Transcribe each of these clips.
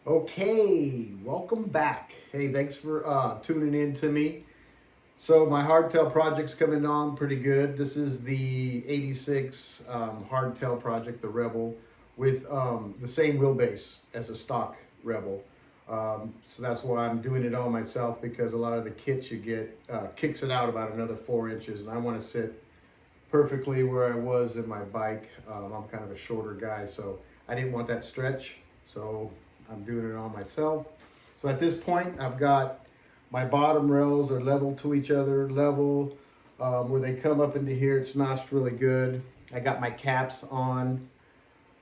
Okay, welcome back. Hey, thanks for tuning in to me. So my hardtail project's coming on pretty good. This is the 86 hardtail project, the Rebel, with the same wheelbase as a stock Rebel. So that's why I'm doing it all myself, because a lot of the kits you get kicks it out about another 4 inches, and I want to sit perfectly where I was in my bike. I'm kind of a shorter guy, so I didn't want that stretch. So I'm doing it all myself. So at this point, I've got my bottom rails are level to each other, level. Where they come up into here, it's notched really good. I got my caps on.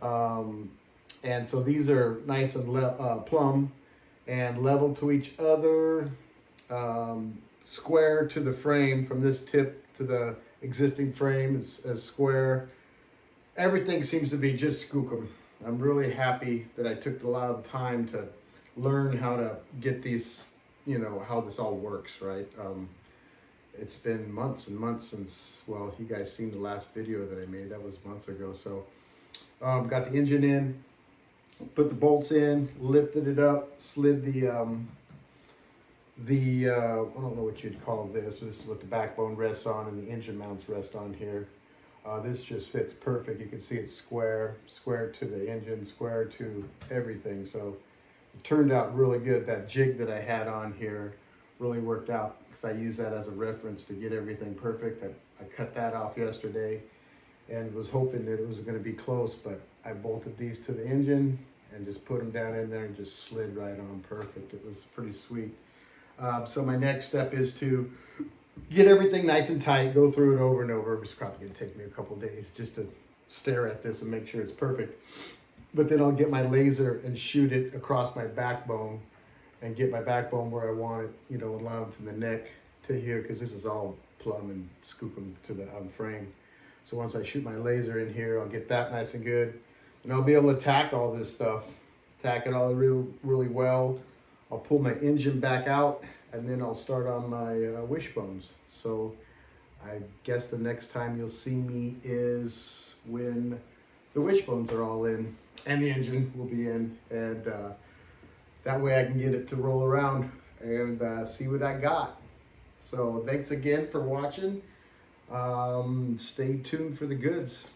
And so these are nice and plumb and level to each other, square to the frame from this tip to the existing frame is square. Everything seems to be just skookum. I'm really happy that I took a lot of time to learn how to get these, how this all works, right? It's been months and months since, well, you guys seen the last video that I made. That was months ago. So got the engine in, put the bolts in, lifted it up, slid the I don't know what you'd call this. This is what the backbone rests on and the engine mounts rest on here. This just fits perfect. You can see it's square to the engine, square to everything. So it turned out really good. That jig that I had on here really worked out, because I use that as a reference to get everything perfect. I cut that off yesterday and was hoping that it was going to be close, but I bolted these to the engine and just put them down in there and just slid right on perfect. It was pretty sweet. So my next step is to get everything nice and tight, go through it over and over. It's probably going to take me a couple days just to stare at this and make sure it's perfect. But then I'll get my laser and shoot it across my backbone and get my backbone where I want it, along from the neck to here, because this is all plumb and skookum to the frame. So once I shoot my laser in here, I'll get that nice and good. And I'll be able to tack all this stuff, tack it all really well. I'll pull my engine back out, and then I'll start on my wishbones. So I guess the next time you'll see me is when the wishbones are all in and the engine will be in, and that way I can get it to roll around and see what I got. So thanks again for watching. Stay tuned for the goods.